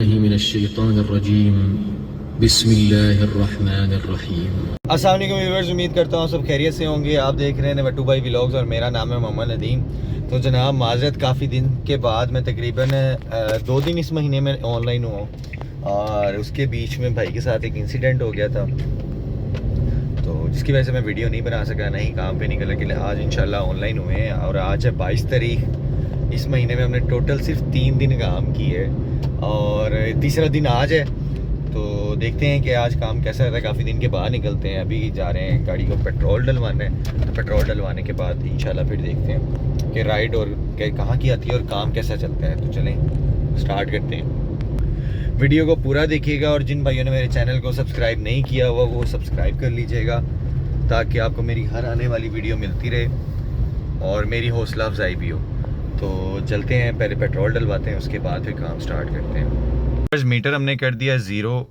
मिनश्शैतानिर्रजीम बिस्मिल्लाहिर्रहमानिर्रहीम। अस्सलाम वालेकुम व्यूअर्स, उम्मीद करता हूँ सब खैरियत से होंगे। आप देख रहे हैं वट्टू भाई व्लॉग्स और मेरा नाम है मोहम्मद नदीम। तो जनाब माजरत, काफ़ी दिन के बाद मैं तकरीबन 2 दिन इस महीने में ऑनलाइन हुआ हूँ और उसके बीच में भाई के साथ एक इंसिडेंट हो गया था, तो जिसकी वजह से मैं वीडियो नहीं बना सका, नहीं काम पे निकल के। आज इंशाल्लाह ऑनलाइन हुए हैं और आज है 22 तारीख। इस महीने में हमने टोटल सिर्फ 3 दिन काम किए और तीसरा दिन आज है। तो देखते हैं कि आज काम कैसा रहता है। काफ़ी दिन के बाद निकलते हैं, अभी जा रहे हैं गाड़ी को पेट्रोल डलवाना है। तो पेट्रोल डलवाने के बाद इंशाल्लाह फिर देखते हैं कि राइड और कहाँ की आती है और काम कैसा चलता है। तो चलें स्टार्ट करते हैं। वीडियो को पूरा देखिएगा और जिन भाइयों ने मेरे चैनल को सब्सक्राइब नहीं किया हुआ वो सब्सक्राइब कर लीजिएगा ताकि आपको मेरी हर आने वाली वीडियो मिलती रहे और मेरी हौसला अफजाई भी हो। तो चलते हैं, पहले पेट्रोल डलवाते हैं, उसके बाद फिर काम स्टार्ट करते हैं। मीटर हमने कर दिया 0।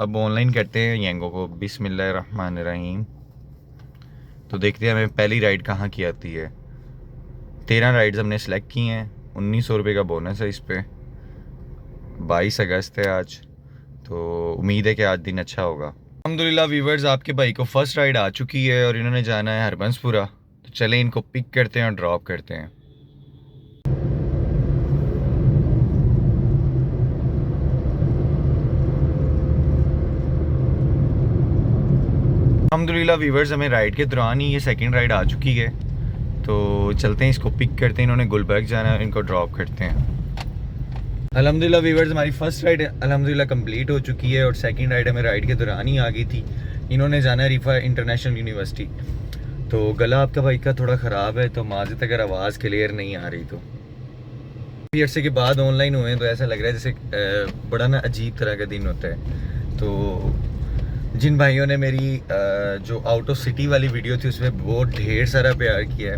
अब ऑनलाइन करते हैं येंगो को। बिस्मिल्लाहिर्रहमानिर्रहीम। तो देखते हैं हमें पहली राइड कहाँ की आती है। 13 राइड्स हमने सेलेक्ट की हैं। 1900 रुपये का बोनस है इस पर। 22 अगस्त है आज, तो उम्मीद है कि आज दिन अच्छा होगा। अल्हम्दुलिल्लाह व्यूवर्स, आपके भाई को फर्स्ट राइड आ चुकी है और इन्होंने जाना है हरबंसपुरा। तो चलें इनको पिक करते हैं और ड्रॉप करते हैं। अल्हम्दुलिल्लाह व्यूवर्स, हमें राइड के दौरान ही ये सेकंड राइड आ चुकी है। तो चलते हैं, इसको पिक करते हैं। इन्होंने गुलबर्ग जाना है, इनको ड्रॉप करते हैं। अल्हम्दुलिल्लाह व्यूवर्स, हमारी फर्स्ट राइड अल्हम्दुलिल्लाह कंप्लीट हो चुकी है और सेकंड राइड हमें राइड के दौरान ही आ गई थी। इन्होंने जाना है रिफा इंटरनेशनल यूनिवर्सिटी। तो गला आपका भाई का थोड़ा ख़राब है, तो माज़रत अगर आवाज़ क्लियर नहीं आ रही। तो काफ़ी अर्से के बाद ऑनलाइन हुए हैं तो ऐसा लग रहा है जैसे बड़ा ना अजीब तरह का दिन होता है। तो जिन भाइयों ने मेरी जो आउट ऑफ सिटी वाली वीडियो थी उसमें बहुत ढेर सारा प्यार किया है,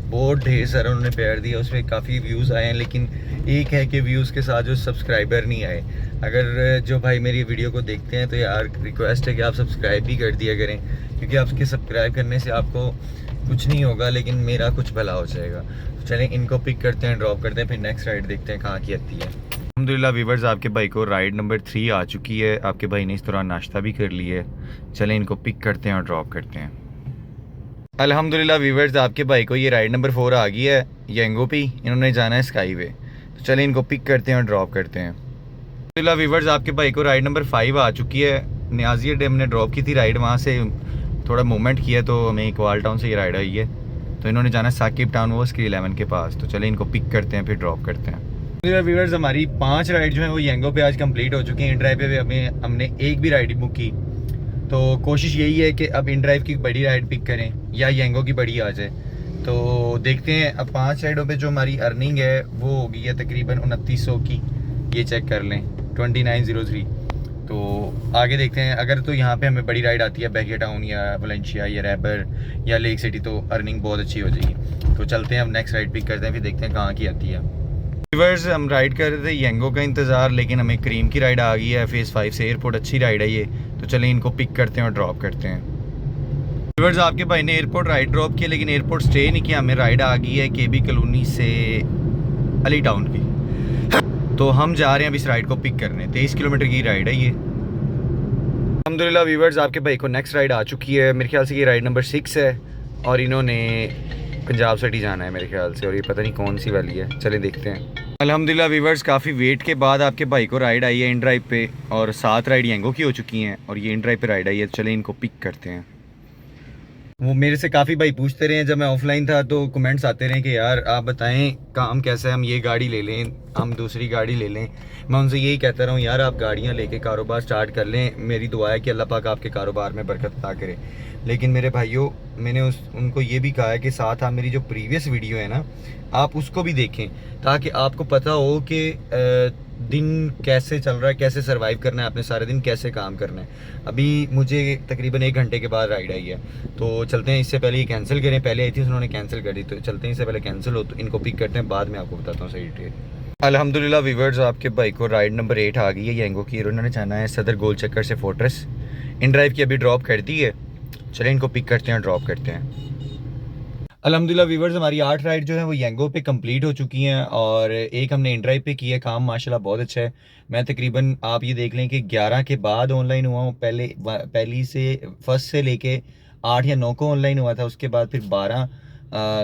बहुत ढेर सारा उन्होंने प्यार दिया, उसमें काफ़ी व्यूज़ आए हैं। लेकिन एक है कि व्यूज़ के साथ जो सब्सक्राइबर नहीं आए। अगर जो भाई मेरी वीडियो को देखते हैं तो यार रिक्वेस्ट है कि आप सब्सक्राइब भी कर दिया करें, क्योंकि आपके सब्सक्राइब करने से आपको कुछ नहीं होगा लेकिन मेरा कुछ भला हो जाएगा। तो चलें इनको पिक करते हैं, ड्रॉप करते हैं, फिर नेक्स्ट राइड देखते हैं कहाँ की आती है। अल्हम्दुलिल्लाह व्यूवर्स, आपके भाई को राइड नंबर 3 आ चुकी है। आपके भाई ने इस दौरान नाश्ता भी कर लिया है। चलें इनको पिक करते हैं और ड्रॉप करते हैं। अल्हम्दुलिल्लाह व्यूवर्स, आपके भाई को ये राइड नंबर 4 आ गई है येंगो पे। इन्होंने जाना है स्काई वे। तो चलें इनको पिक करते हैं और ड्रॉप करते हैं। अल्हम्दुलिल्लाह व्यूवर्स, आपके भाई को राइड नंबर 5 आ चुकी है। न्याजिया डैम ने ड्रॉप की थी राइड, वहाँ से थोड़ा मूवमेंट किया तो हमें इकबाल टाउन से ये राइड आई है। तो इन्होंने जाना है साकिब टाउन वो स्क्री 11 के पास। तो चलें इनको पिक करते हैं फिर ड्रॉप करते हैं। व्यूवर्स, हमारी 5 राइड जो है वो येंगो पे आज कंप्लीट हो चुकी हैं। इन ड्राइव पे हमने एक भी राइड बुक की। तो कोशिश यही है कि अब इन ड्राइव की बड़ी राइड पिक करें या येंगो की बड़ी आ जाए। तो देखते हैं। अब 5 राइडों पे जो हमारी अर्निंग है वो हो गई है तकरीबन 2900 की। ये चेक कर लें, 2903। तो आगे देखते हैं। अगर तो यहाँ पे हमें बड़ी राइड आती है बहरिया टाउन या वलेंशिया या रैबर या लेक सिटी, तो अर्निंग बहुत अच्छी हो जाएगी। तो चलते हैं, अब नेक्स्ट राइड पिक करते हैं, फिर देखते हैं कहाँ की आती है। व्यूअर्स, हम राइड कर रहे थे येंगो का इंतज़ार, लेकिन हमें क्रीम की राइड आ गई है फेज़ 5 से। एयरपोर्ट अच्छी राइड है ये। तो चलें इनको पिक करते हैं और ड्रॉप करते हैं। व्यूअर्स, आपके भाई ने एयरपोर्ट राइड ड्रॉप किया लेकिन एयरपोर्ट स्टे नहीं किया। हमें राइड आ गई है KB कॉलोनी से अली टाउन की। तो हम जा रहे हैं अब इस राइड को पिक करने। 23 किलोमीटर की राइड है ये। अल्हम्दुलिल्लाह व्यूअर्स, आपके भाई को नेक्स्ट राइड आ चुकी है। मेरे ख्याल से ये राइड नंबर 6 है और इन्होंने पंजाब सिटी जाना है मेरे ख्याल से, और ये पता नहीं कौन सी वाली है। चलें देखते हैं। अल्हम्दुलिल्लाह व्यूअर्स, काफ़ी वेट के बाद आपके भाई को राइड आई है इन ड्राइव पे और 7 राइड येंगो की हो चुकी हैं और ये इन ड्राइव पे राइड आई है। तो चलें इनको पिक करते हैं। वो मेरे से काफ़ी भाई पूछते रहे हैं, जब मैं ऑफलाइन था तो कमेंट्स आते रहे कि यार आप बताएं काम कैसा है, हम ये गाड़ी ले लें, हम दूसरी गाड़ी ले लें। मैं उनसे यही कहता रहा हूँ, यार आप गाड़ियाँ लेके कारोबार स्टार्ट कर लें। मेरी दुआ है कि अल्लाह पाक आपके कारोबार में बरकत अता करे। लेकिन मेरे भाइयों, मैंने उनको ये भी कहा है कि साथ आप मेरी जो प्रीवियस वीडियो है ना, आप उसको भी देखें ताकि आपको पता हो कि दिन कैसे चल रहा है, कैसे सरवाइव करना है, आपने सारे दिन कैसे काम करना है। अभी मुझे तकरीबन 1 घंटे के बाद राइड आई है। तो चलते हैं, इससे पहले ये कैंसिल करें। पहले आई थी उन्होंने कैंसिल कर दी, तो चलते हैं इससे पहले कैंसिल हो। तो इनको पिक करते हैं, बाद में आपको बताता हूँ सही डिटेल। अल्हम्दुलिल्लाह व्यूअर्स, आपके भाई को राइड नंबर 8 आ गई है येंगो की। उन्होंने जाना है सदर गोल चक्कर से फोर्ट्रेस। इन ड्राइव की अभी ड्रॉप कर दी है। चलें इनको पिक करते हैं, ड्रॉप करते हैं। अल्हम्दुलिल्लाह व्यूवर्स, हमारी 8 राइड जो है वो यंगो पे कंप्लीट हो चुकी हैं और एक हमने इन ड्राइव पे की है। काम माशाल्लाह बहुत अच्छा है। मैं तकरीबन आप ये देख लें कि 11 के बाद ऑनलाइन हुआ हूँ। पहली से फर्स्ट से लेके 8 या 9 को ऑनलाइन हुआ था, उसके बाद फिर 12,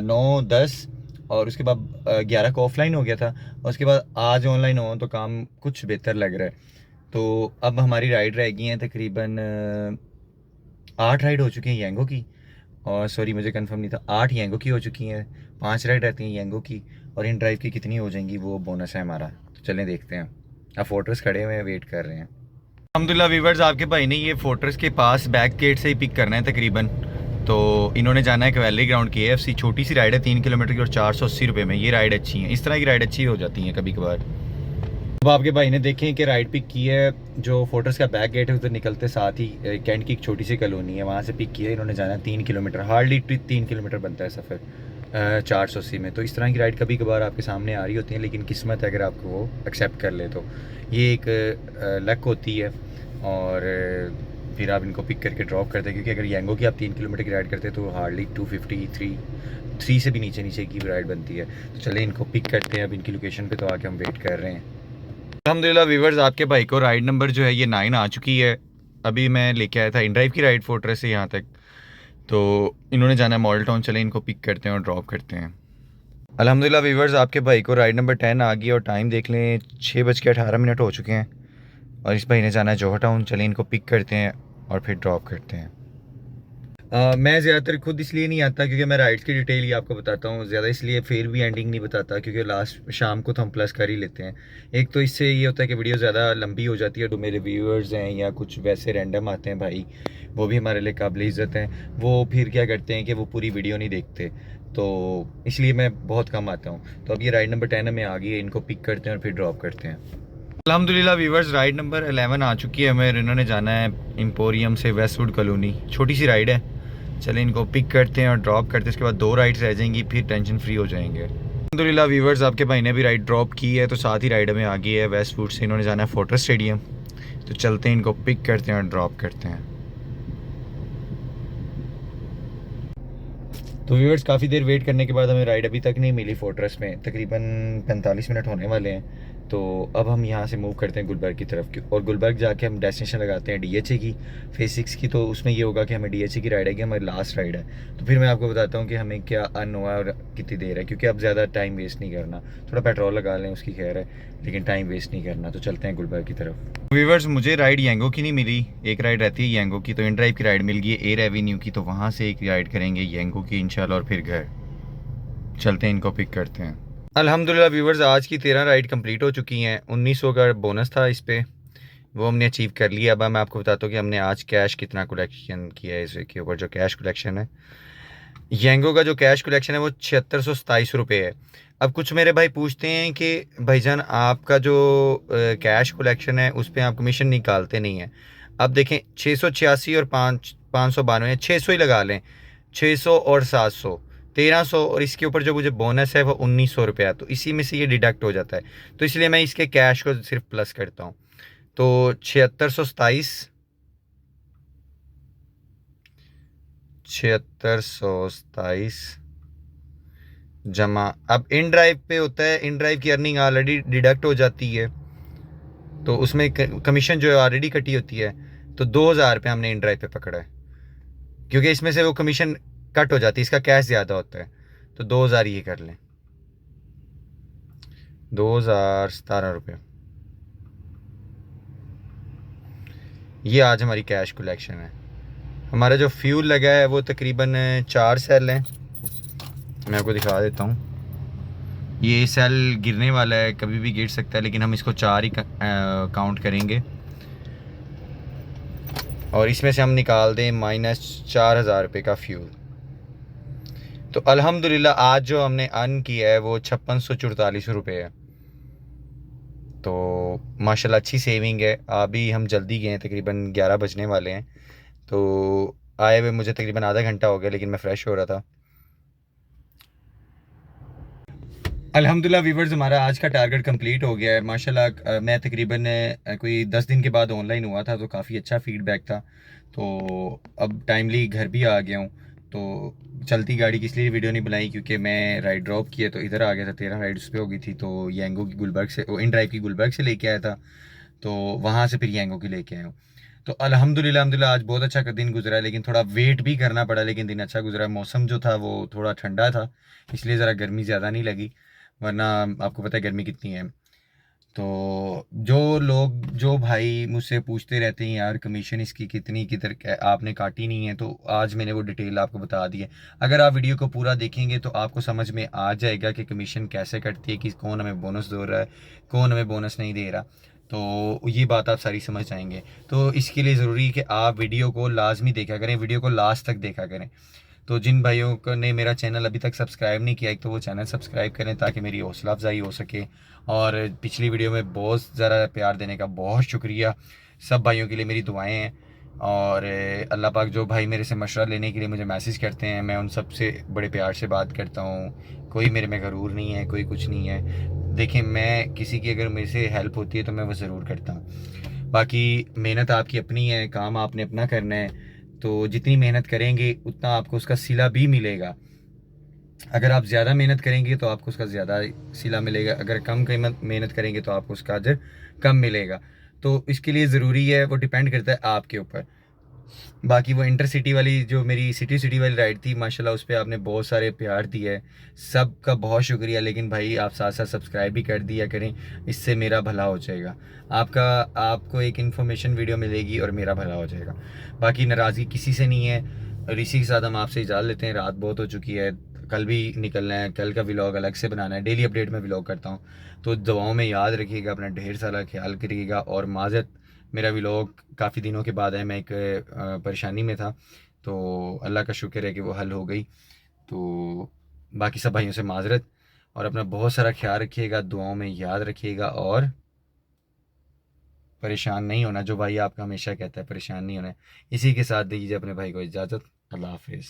9, 10 और उसके बाद 11 को ऑफलाइन हो गया था, और उसके बाद आज ऑनलाइन हुआ हूँ, तो काम कुछ बेहतर लग रहा है। तो अब हमारी राइड रह गई हैं तकरीबन 8 राइड हो चुकी हैं येंगो की, और सॉरी मुझे कंफर्म नहीं था, 8 येंगो की हो चुकी हैं, 5 राइड रहती हैं येंगो की, और इन ड्राइव की कितनी हो जाएंगी वो बोनस है हमारा। तो चलें देखते हैं। अब फोर्ट्रेस खड़े हुए हैं, वेट कर रहे हैं। अल्हम्दुलिल्लाह वीवर्स, आपके भाई ने ये फोर्ट्रेस के पास बैक गेट से ही पिक करना है तकरीबन। तो इन्होंने जाना है कैवेलरी ग्राउंड की AFC, छोटी सी राइड है 3 किलोमीटर की और 480 रुपये में। ये राइड अच्छी है, इस तरह की राइड अच्छी हो जाती हैं कभी कभार। अब आपके भाई ने देखें कि राइड पिक की है, जो फोर्ट्रेस का बैक गेट है उधर निकलते साथ ही कैंट की एक छोटी सी कॉलोनी है, वहाँ से पिक किया है इन्होंने। जाना है 3 किलोमीटर, हार्डली 3 किलोमीटर बनता है सफ़र 480 में। तो इस तरह की राइड कभी कभार आपके सामने आ रही होती है, लेकिन किस्मत है अगर आपको वो एक्सेप्ट कर ले तो ये एक लक होती है। और फिर आप इनको पिक करके ड्रॉप करते हैं, क्योंकि अगर येंगो की आप 3 किलोमीटर की राइड करते हैं तो हार्डली 250, 3 से भी नीचे नीचे की राइड बनती है। तो चले इनको पिक करते हैं अब इनकी लोकेशन पे, तो आके हम वेट कर रहे हैं। अल्हम्दुलिल्लाह व्यूवर्स, आपके भाई को राइड नंबर जो है ये 9 आ चुकी है। अभी मैं लेके आया था इन ड्राइव की राइड फोर्ट्रेस से यहाँ तक, तो इन्होंने जाना है मॉडल टाउन। चले इनको पिक करते हैं और ड्रॉप करते हैं। अल्हम्दुलिल्लाह व्यूवर्स, आपके भाई को राइड नंबर 10 आ गई और टाइम देख लें 6:18 हो चुके हैं, और इस भाई ने जाना है जोहा टाउन। चले इनको पिक करते हैं और फिर ड्रॉप करते हैं। मैं ज़्यादातर खुद इसलिए नहीं आता क्योंकि मैं राइड्स की डिटेल ही आपको बताता हूँ ज़्यादा, इसलिए फिर भी एंडिंग नहीं बताता, क्योंकि लास्ट शाम को तो हम प्लस कर ही लेते हैं। एक तो इससे ये होता है कि वीडियो ज़्यादा लंबी हो जाती है, तो मेरे व्यूअर्स हैं या कुछ वैसे रैंडम आते हैं भाई, वो भी हमारे लिए काबिल इज़्ज़त हैं, वो फिर क्या करते हैं कि वो पूरी वीडियो नहीं देखते, तो इसलिए मैं बहुत कम आता हूँ। तो अब ये राइड नंबर 10 में आ गई है, इनको पिक करते हैं और फिर ड्रॉप करते हैं। अल्हम्दुलिल्लाह व्यूवर्स, राइड नंबर 11 आ चुकी है हमें। इन्होंने जाना है एम्पोरियम से वेस्टवुड कॉलोनी, छोटी सी राइड है। चले इनको पिक करते हैं और ड्रॉप करते हैं, उसके बाद 2 राइड्स रह जाएंगी, फिर टेंशन फ्री हो जाएंगे। अल्हम्दुलिल्लाह व्यूवर्स, आपके भाई ने भी राइड ड्रॉप की है, तो साथ ही राइड में आ गई है वेस्टवुड से। इन्होंने जाना है फोर्ट्रेस स्टेडियम, तो चलते हैं इनको पिक करते हैं और ड्रॉप करते हैं। तो व्यूवर्स, काफ़ी देर वेट करने के बाद हमें राइड अभी तक नहीं मिली फोर्ट्रेस में, तकरीबन 45 मिनट होने वाले हैं। तो अब हम यहाँ से मूव करते हैं गुलबर्ग की तरफ की, और गुलबर्ग जाके हम डेस्टिनेशन लगाते हैं DHA की, फेज़ 6 की। तो उसमें ये होगा कि हमें DHA की राइड है कि हमारी लास्ट राइड है। तो फिर मैं आपको बताता हूँ कि हमें क्या अर्न हुआ और कितनी देर है, क्योंकि अब ज़्यादा टाइम वेस्ट नहीं करना। थोड़ा पेट्रोल लगा लें उसकी खैर है, लेकिन टाइम वेस्ट नहीं करना। तो चलते हैं गुलबर्ग की तरफ। व्यूवर्स, मुझे राइड येंगो की नहीं मिली, एक राइड रहती है येंगो की, तो इन ड्राइव की राइड मिल गई है एयर एवेन्यू की, तो वहाँ से एक राइड करेंगे येंगो की इंशाल्लाह, और फिर घर चलते हैं, इनको पिक करते हैं। अल्हम्दुलिल्लाह व्यूवर्स, आज की 13 राइड कंप्लीट हो चुकी हैं। 1900 का बोनस था इस पर, वो हमने अचीव कर लिया। अब मैं आपको बताता हूँ कि हमने आज कैश कितना कलेक्शन किया है। इसके ऊपर जो कैश कलेक्शन है, येंगो का जो कैश कलेक्शन है वो 7627 रुपये है। अब कुछ मेरे भाई पूछते हैं कि भाईजान आपका जो कैश कलेक्शन है उस पर आप कमीशन निकालते नहीं हैं। अब देखें 686 और 592, 600 ही लगा लें, 600 और 700, 1300, और इसके ऊपर जो मुझे बोनस है वो 1900 रुपया, तो इसी में से ये डिडक्ट हो जाता है। तो इसलिए मैं इसके कैश को सिर्फ प्लस करता हूँ। तो 7627 जमा, अब इन ड्राइव पे होता है, इन ड्राइव की अर्निंग ऑलरेडी डिडक्ट हो जाती है, तो उसमें कमीशन जो है ऑलरेडी कटी होती है। तो 2000 रुपये हमने इन ड्राइव पे पकड़ा है, क्योंकि इसमें से वो कमीशन कट हो जाती है, इसका कैश ज़्यादा होता है। तो 2000 ये कर लें, 2017 रुपये, ये आज हमारी कैश कलेक्शन है। हमारा जो फ्यूल लगा है वो तकरीबन 4 सेल हैं, मैं आपको दिखा देता हूँ। ये सेल गिरने वाला है, कभी भी गिर सकता है, लेकिन हम इसको 4 ही काउंट करेंगे, और इसमें से हम निकाल दें -4000 रुपये का फ्यूल। तो अल्हम्दुलिल्लाह आज जो हमने अर्न किया है वो 5644 रुपये है। तो माशाल्लाह अच्छी सेविंग है। अभी हम जल्दी गए हैं, तकरीबन 11 बजने वाले हैं, तो आए हुए मुझे तकरीबन आधा घंटा हो गया, लेकिन मैं फ़्रेश हो रहा था। अल्हम्दुलिल्लाह व्यूवर्स, हमारा आज का टारगेट कंप्लीट हो गया है माशाल्लाह। मैं तकरीबन कोई 10 दिन के बाद ऑनलाइन हुआ था, तो काफ़ी अच्छा फीडबैक था। तो अब टाइमली घर भी आ गया हूँ, तो चलती गाड़ी की इसलिए वीडियो नहीं बनाई क्योंकि मैं राइड ड्रॉप किया तो इधर आ गया था, 13 राइड उस पर हो गई थी। तो येंगो की गुलबर्ग से, इन ड्राइव की गुलबर्ग से लेके आया था, तो वहाँ से फिर येंगो की लेके आया हूँ। तो अल्हम्दुलिल्लाह आज बहुत अच्छा दिन गुजरा है, लेकिन थोड़ा वेट भी करना पड़ा, लेकिन दिन अच्छा गुजरा। मौसम जो था वो थोड़ा ठंडा था, इसलिए ज़रा गर्मी ज़्यादा नहीं लगी, वरना आपको पता है गर्मी कितनी है। तो जो भाई मुझसे पूछते रहते हैं यार कमीशन इसकी कितनी, किधर आपने काटी नहीं है, तो आज मैंने वो डिटेल आपको बता दी है। अगर आप वीडियो को पूरा देखेंगे तो आपको समझ में आ जाएगा कि कमीशन कैसे कटती है, कि कौन हमें बोनस दे रहा है, कौन हमें बोनस नहीं दे रहा। तो ये बात आप सारी समझ जाएंगे। तो इसके लिए ज़रूरी है कि आप वीडियो को लाजमी देखा करें, वीडियो को लास्ट तक देखा करें। तो जिन भाइयों को ने मेरा चैनल अभी तक सब्सक्राइब नहीं किया, एक तो वो चैनल सब्सक्राइब करें ताकि मेरी हौसला अफजाई हो सके। और पिछली वीडियो में बहुत ज़्यादा प्यार देने का बहुत शुक्रिया। सब भाइयों के लिए मेरी दुआएं हैं। और अल्लाह पाक जो भाई मेरे से मशवरा लेने के लिए मुझे मैसेज करते हैं, मैं उन सब से बड़े प्यार से बात करता हूँ। कोई मेरे में गरूर नहीं है, कोई कुछ नहीं है। देखिए, मैं किसी की अगर मेरे से हेल्प होती है तो मैं वो ज़रूर करता हूँ। बाकी मेहनत आपकी अपनी है, काम आपने अपना करना है। तो जितनी मेहनत करेंगे उतना आपको उसका सिला भी मिलेगा। अगर आप ज़्यादा मेहनत करेंगे तो आपको उसका ज़्यादा सिला मिलेगा, अगर कम कीमत मेहनत करेंगे तो आपको उसका अजर कम मिलेगा। तो इसके लिए ज़रूरी है, वो डिपेंड करता है आपके ऊपर। बाकी वो इंटरसिटी वाली जो मेरी सिटी सिटी वाली राइड थी, माशाल्लाह उस पर आपने बहुत सारे प्यार दिए है, सबका बहुत शुक्रिया। लेकिन भाई आप साथ साथ सब्सक्राइब भी कर दिया करें, इससे मेरा भला हो जाएगा। आपको एक इन्फॉर्मेशन वीडियो मिलेगी और मेरा भला हो जाएगा। बाकी नाराज़गी किसी से नहीं है, और इसी के साथ हम आपसे इजाज़त लेते हैं। रात बहुत हो चुकी है, कल भी निकलना है, कल का व्लॉग अलग से बनाना है। डेली अपडेट में व्लॉग करता हूँ। तो दुआओं में याद रखिएगा, अपना ढेर सारा ख्याल करिएगा। और माज़रत, मेरा व्लॉग काफ़ी दिनों के बाद है, मैं एक परेशानी में था, तो अल्लाह का शुक्र है कि वो हल हो गई। तो बाकी सब भाइयों से माज़रत, और अपना बहुत सारा ख्याल रखिएगा, दुआओं में याद रखिएगा, और परेशान नहीं होना। जो भाई आपका हमेशा कहता है परेशान नहीं होना है। इसी के साथ दीजिए अपने भाई को इजाज़त। अल्लाह हाफिज़।